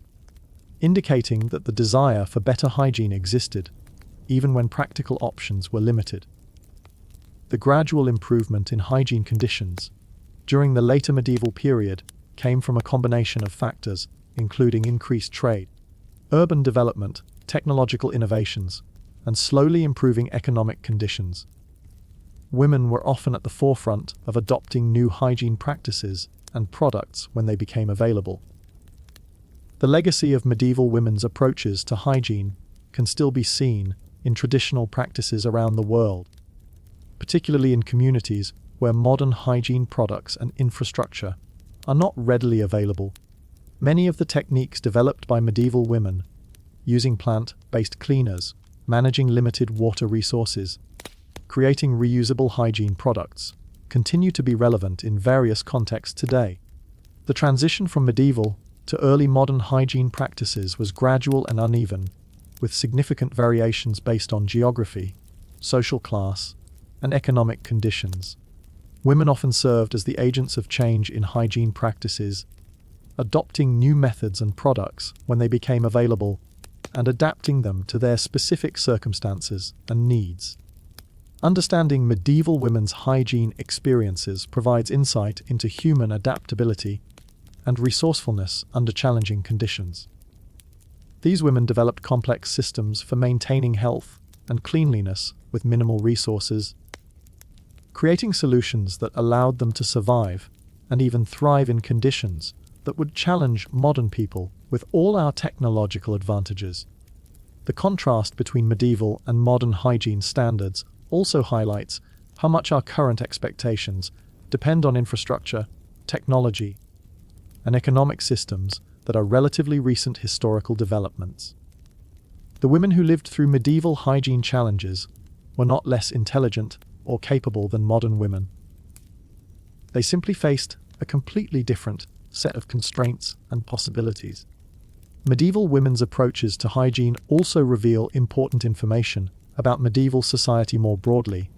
indicating that the desire for better hygiene existed, even when practical options were limited. The gradual improvement in hygiene conditions during the later medieval period came from a combination of factors, including increased trade, urban development, technological innovations, and slowly improving economic conditions. Women were often at the forefront of adopting new hygiene practices and products when they became available. The legacy of medieval women's approaches to hygiene can still be seen in traditional practices around the world, particularly in communities where modern hygiene products and infrastructure are not readily available. Many of the techniques developed by medieval women, using plant-based cleaners, managing limited water resources, creating reusable hygiene products, continue to be relevant in various contexts today. The transition from medieval to early modern hygiene practices was gradual and uneven, with significant variations based on geography, social class, and economic conditions. Women often served as the agents of change in hygiene practices, adopting new methods and products when they became available and adapting them to their specific circumstances and needs. Understanding medieval women's hygiene experiences provides insight into human adaptability and resourcefulness under challenging conditions. These women developed complex systems for maintaining health and cleanliness with minimal resources, creating solutions that allowed them to survive and even thrive in conditions that would challenge modern people with all our technological advantages. The contrast between medieval and modern hygiene standards also highlights how much our current expectations depend on infrastructure, technology, and economic systems that are relatively recent historical developments. The women who lived through medieval hygiene challenges were not less intelligent or capable than modern women. They simply faced a completely different set of constraints and possibilities. Medieval women's approaches to hygiene also reveal important information about medieval society more broadly,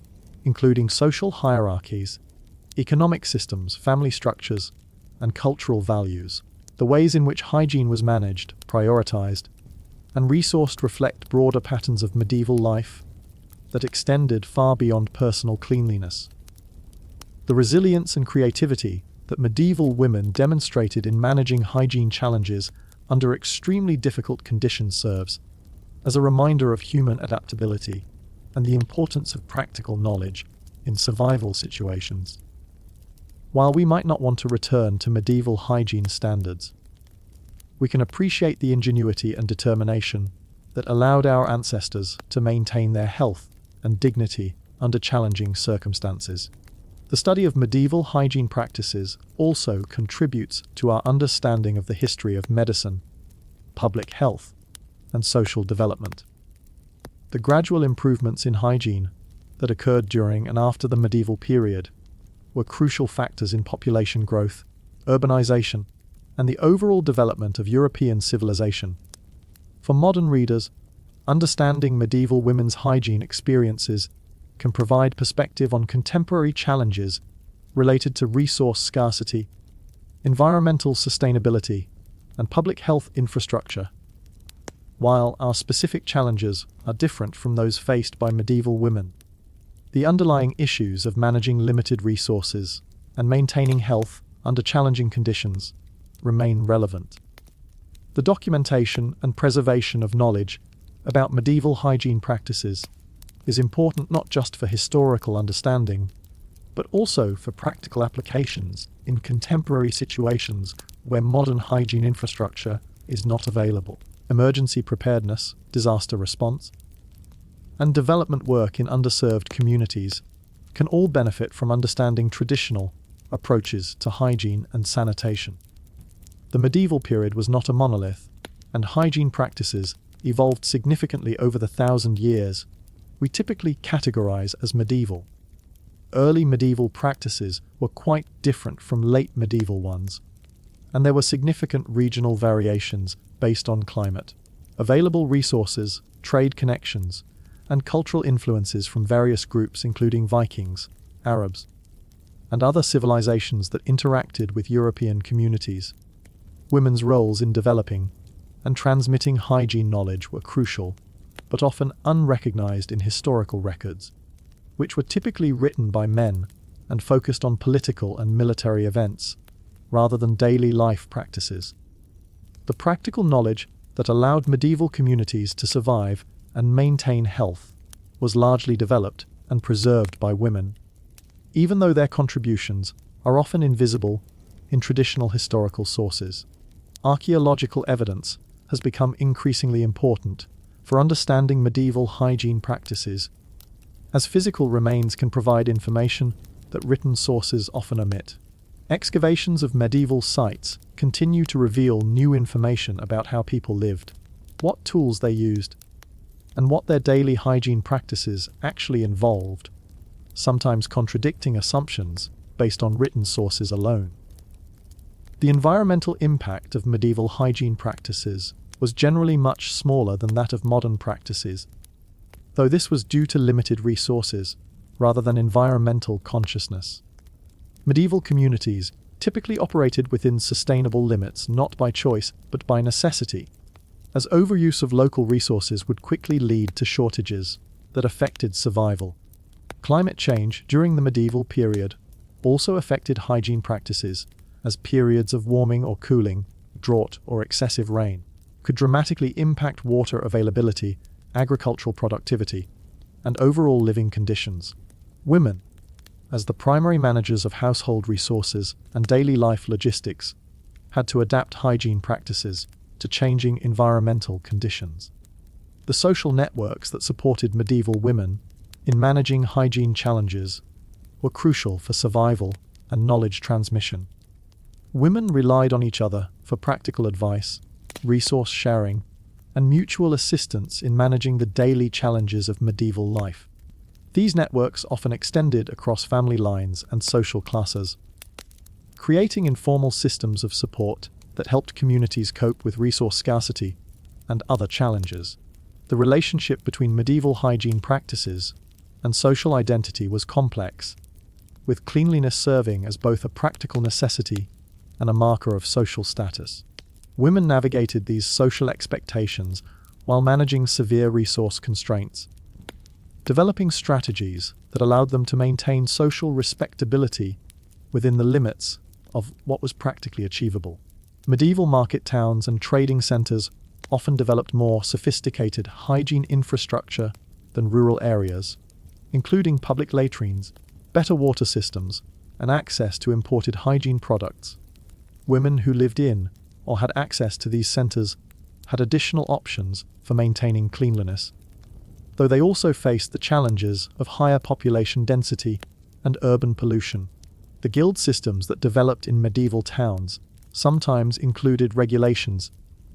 including social hierarchies, economic systems, family structures, and cultural values. The ways in which hygiene was managed, prioritized, and resourced reflect broader patterns of medieval life that extended far beyond personal cleanliness. The resilience and creativity that medieval women demonstrated in managing hygiene challenges under extremely difficult conditions serves as a reminder of human adaptability and the importance of practical knowledge in survival situations. While we might not want to return to medieval hygiene standards, we can appreciate the ingenuity and determination that allowed our ancestors to maintain their health and dignity under challenging circumstances. The study of medieval hygiene practices also contributes to our understanding of the history of medicine, public health, and social development. The gradual improvements in hygiene that occurred during and after the medieval period were crucial factors in population growth, urbanization, and the overall development of European civilization. For modern readers, understanding medieval women's hygiene experiences can provide perspective on contemporary challenges related to resource scarcity, environmental sustainability, and public health infrastructure. While our specific challenges are different from those faced by medieval women, The underlying issues of managing limited resources and maintaining health under challenging conditions remain relevant. The documentation and preservation of knowledge about medieval hygiene practices is important not just for historical understanding, but also for practical applications in contemporary situations where modern hygiene infrastructure is not available. Emergency preparedness, disaster response, and development work in underserved communities can all benefit from understanding traditional approaches to hygiene and sanitation. The medieval period was not a monolith, and hygiene practices evolved significantly over the 1,000 years we typically categorize as medieval. Early medieval practices were quite different from late medieval ones, and there were significant regional variations based on climate, available resources, trade connections, and cultural influences from various groups including Vikings, Arabs, and other civilizations that interacted with European communities. Women's roles in developing and transmitting hygiene knowledge were crucial, but often unrecognized in historical records, which were typically written by men and focused on political and military events, rather than daily life practices. The practical knowledge that allowed medieval communities to survive and maintain health was largely developed and preserved by women, even though their contributions are often invisible in traditional historical sources. Archaeological evidence has become increasingly important for understanding medieval hygiene practices, as physical remains can provide information that written sources often omit. Excavations of medieval sites continue to reveal new information about how people lived, what tools they used, and what their daily hygiene practices actually involved, sometimes contradicting assumptions based on written sources alone. The environmental impact of medieval hygiene practices was generally much smaller than that of modern practices, though this was due to limited resources rather than environmental consciousness. Medieval communities typically operated within sustainable limits not by choice but by necessity, as overuse of local resources would quickly lead to shortages that affected survival. Climate change during the medieval period also affected hygiene practices, as periods of warming or cooling, drought or excessive rain could dramatically impact water availability, agricultural productivity, and overall living conditions. Women, as the primary managers of household resources and daily life logistics, had to adapt hygiene practices to changing environmental conditions. The social networks that supported medieval women in managing hygiene challenges were crucial for survival and knowledge transmission. Women relied on each other for practical advice, resource sharing, and mutual assistance in managing the daily challenges of medieval life. These networks often extended across family lines and social classes, creating informal systems of support that helped communities cope with resource scarcity and other challenges. The relationship between medieval hygiene practices and social identity was complex, with cleanliness serving as both a practical necessity and a marker of social status. Women navigated these social expectations while managing severe resource constraints, developing strategies that allowed them to maintain social respectability within the limits of what was practically achievable. Medieval market towns and trading centers often developed more sophisticated hygiene infrastructure than rural areas, including public latrines, better water systems, and access to imported hygiene products. Women who lived in or had access to these centers had additional options for maintaining cleanliness, though they also faced the challenges of higher population density and urban pollution. The guild systems that developed in medieval towns sometimes included regulations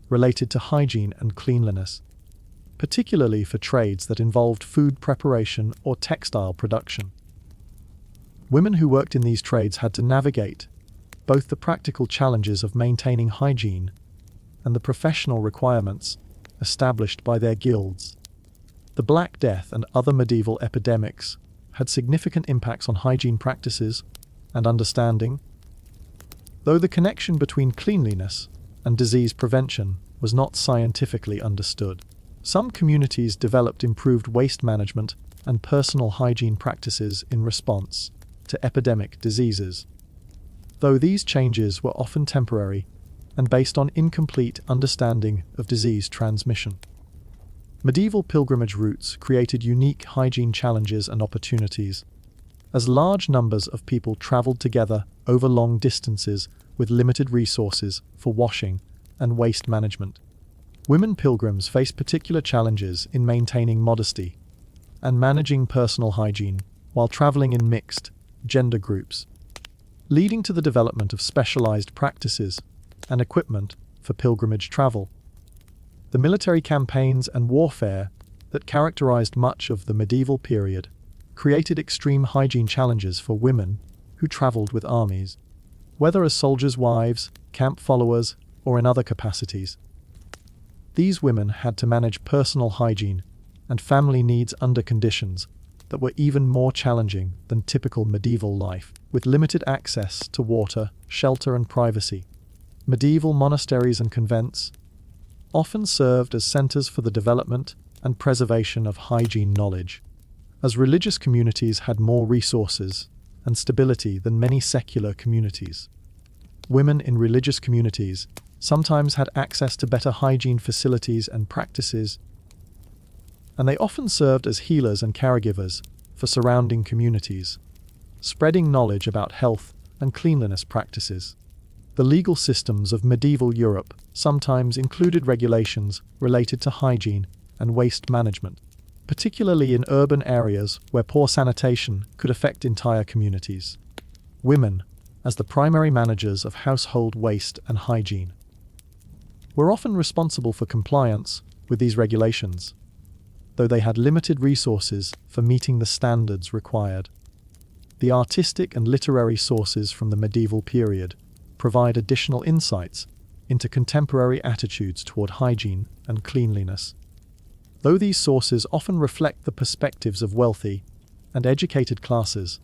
related to hygiene and cleanliness, particularly for trades that involved food preparation or textile production. Women who worked in these trades had to navigate both the practical challenges of maintaining hygiene and the professional requirements established by their guilds. The Black Death and other medieval epidemics had significant impacts on hygiene practices and understanding, though the connection between cleanliness and disease prevention was not scientifically understood. Some communities developed improved waste management and personal hygiene practices in response to epidemic diseases. Though these changes were often temporary and based on incomplete understanding of disease transmission. Medieval pilgrimage routes created unique hygiene challenges and opportunities, as large numbers of people traveled together over long distances with limited resources for washing and waste management. Women pilgrims faced particular challenges in maintaining modesty and managing personal hygiene while traveling in mixed gender groups, leading to the development of specialized practices and equipment for pilgrimage travel. The military campaigns and warfare that characterized much of the medieval period created extreme hygiene challenges for women who traveled with armies, whether as soldiers' wives, camp followers, or in other capacities. These women had to manage personal hygiene and family needs under conditions that were even more challenging than typical medieval life, with limited access to water, shelter, and privacy. Medieval monasteries and convents often served as centers for the development and preservation of hygiene knowledge, as religious communities had more resources and stability than many secular communities. Women in religious communities sometimes had access to better hygiene facilities and practices, and they often served as healers and caregivers for surrounding communities, spreading knowledge about health and cleanliness practices. The legal systems of medieval Europe sometimes included regulations related to hygiene and waste management, particularly in urban areas where poor sanitation could affect entire communities. Women, as the primary managers of household waste and hygiene, were often responsible for compliance with these regulations, though they had limited resources for meeting the standards required. The artistic and literary sources from the medieval period provide additional insights into contemporary attitudes toward hygiene and cleanliness, though these sources often reflect the perspectives of wealthy and educated classes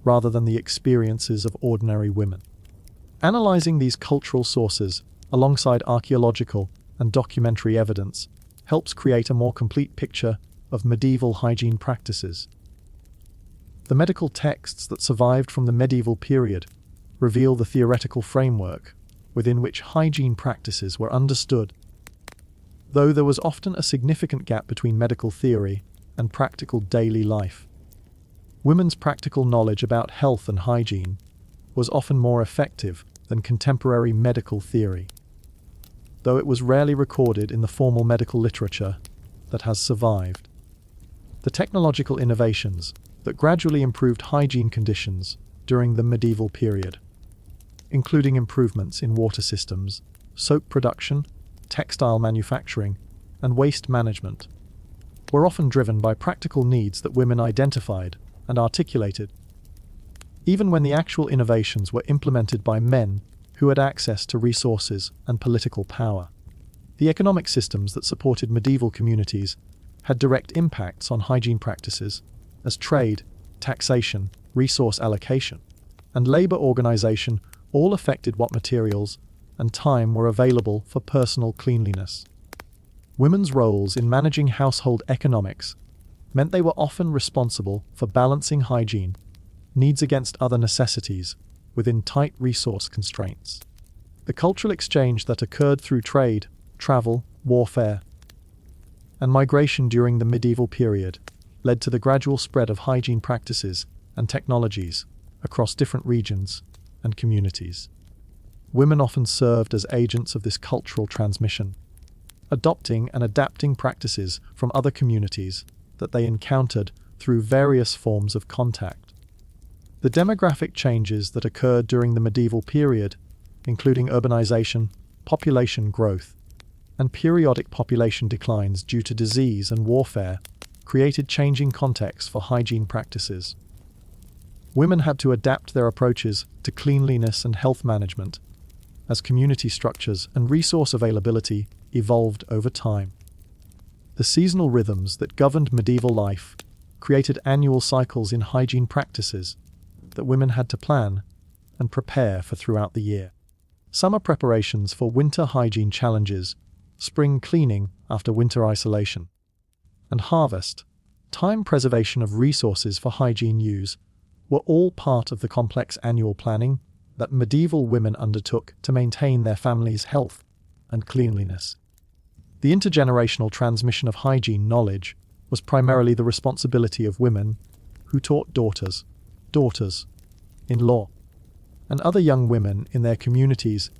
rather than the experiences of ordinary women. Analyzing these cultural sources alongside archaeological and documentary evidence helps create a more complete picture of medieval hygiene practices. The medical texts that survived from the medieval period reveal the theoretical framework within which hygiene practices were understood, though there was often a significant gap between medical theory and practical daily life. Women's practical knowledge about health and hygiene was often more effective than contemporary medical theory, though it was rarely recorded in the formal medical literature that has survived. The technological innovations that gradually improved hygiene conditions during the medieval period, including improvements in water systems, soap production, textile manufacturing, and waste management, were often driven by practical needs that women identified and articulated, even when the actual innovations were implemented by men who had access to resources and political power. The economic systems that supported medieval communities had direct impacts on hygiene practices, as trade, taxation, resource allocation, and labor organization all affected what materials and time were available for personal cleanliness. Women's roles in managing household economics meant they were often responsible for balancing hygiene needs against other necessities within tight resource constraints. The cultural exchange that occurred through trade, travel, warfare, and migration during the medieval period led to the gradual spread of hygiene practices and technologies across different regions and communities. Women often served as agents of this cultural transmission, adopting and adapting practices from other communities that they encountered through various forms of contact. The demographic changes that occurred during the medieval period, including urbanization, population growth, and periodic population declines due to disease and warfare, created changing contexts for hygiene practices. Women had to adapt their approaches to cleanliness and health management as community structures and resource availability evolved over time. The seasonal rhythms that governed medieval life created annual cycles in hygiene practices that women had to plan and prepare for throughout the year. Summer preparations for winter hygiene challenges, spring cleaning after winter isolation, and harvest time preservation of resources for hygiene use were all part of the complex annual planning that medieval women undertook to maintain their families' health and cleanliness. The intergenerational transmission of hygiene knowledge was primarily the responsibility of women who taught daughters-in-law, and other young women in their communities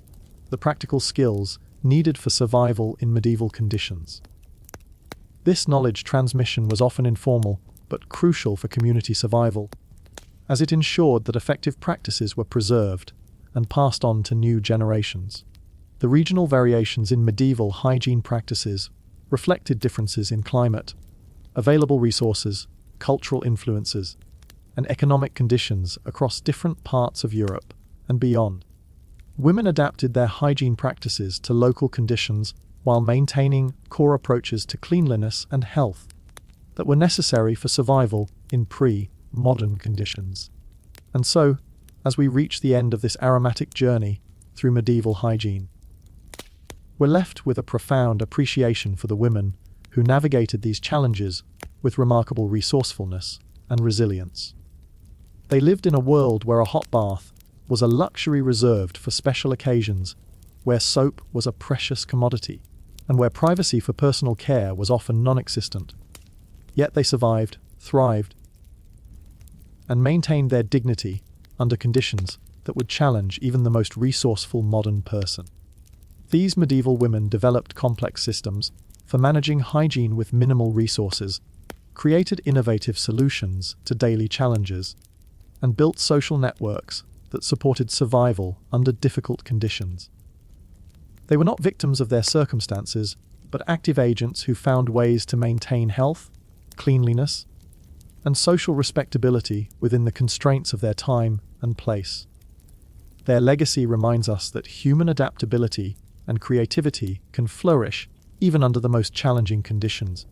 the practical skills needed for survival in medieval conditions. This knowledge transmission was often informal but crucial for community survival, as it ensured that effective practices were preserved and passed on to new generations. The regional variations in medieval hygiene practices reflected differences in climate, available resources, cultural influences, and economic conditions across different parts of Europe and beyond. Women adapted their hygiene practices to local conditions while maintaining core approaches to cleanliness and health that were necessary for survival in pre-modern conditions. And so, as we reach the end of this aromatic journey through medieval hygiene, we're left with a profound appreciation for the women who navigated these challenges with remarkable resourcefulness and resilience. They lived in a world where a hot bath was a luxury reserved for special occasions, where soap was a precious commodity, and where privacy for personal care was often non-existent. Yet they survived, thrived, and maintained their dignity under conditions that would challenge even the most resourceful modern person. These medieval women developed complex systems for managing hygiene with minimal resources, created innovative solutions to daily challenges, and built social networks that supported survival under difficult conditions. They were not victims of their circumstances, but active agents who found ways to maintain health, cleanliness, and social respectability within the constraints of their time and place. Their legacy reminds us that human adaptability and creativity can flourish even under the most challenging conditions,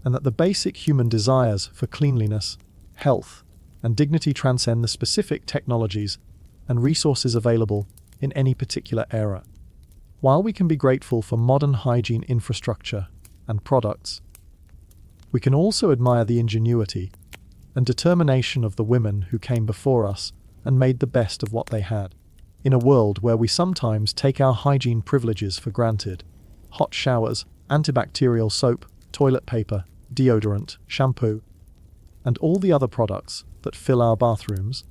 and that the basic human desires for cleanliness, health, and dignity transcend the specific technologies and resources available in any particular era. While we can be grateful for modern hygiene infrastructure and products, we can also admire the ingenuity and determination of the women who came before us and made the best of what they had. In a world where we sometimes take our hygiene privileges for granted, hot showers, antibacterial soap, toilet paper, deodorant, shampoo, and all the other products that fill our bathrooms,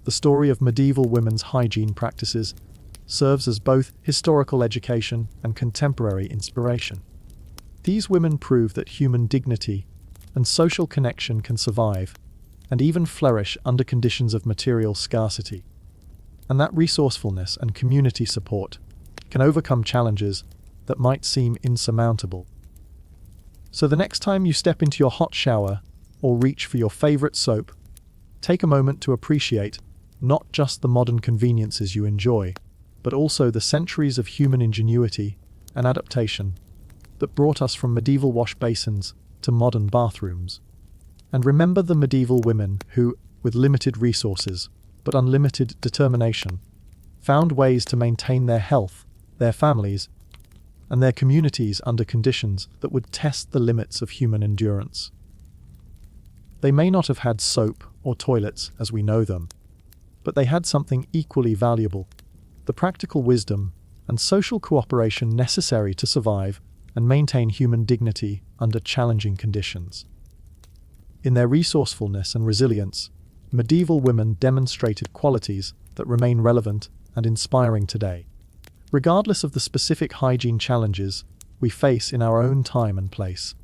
the story of medieval women's hygiene practices serves as both historical education and contemporary inspiration. These women prove that human dignity and social connection can survive and even flourish under conditions of material scarcity, and that resourcefulness and community support can overcome challenges that might seem insurmountable. So the next time you step into your hot shower or reach for your favorite soap, take a moment to appreciate not just the modern conveniences you enjoy, but also the centuries of human ingenuity and adaptation that brought us from medieval wash basins to modern bathrooms. And remember the medieval women who, with limited resources but unlimited determination, found ways to maintain their health, their families, and their communities under conditions that would test the limits of human endurance. They may not have had soap or toilets as we know them, but they had something equally valuable: the practical wisdom and social cooperation necessary to survive and maintain human dignity under challenging conditions. In their resourcefulness and resilience, medieval women demonstrated qualities that remain relevant and inspiring today. Regardless of the specific hygiene challenges we face in our own time and place,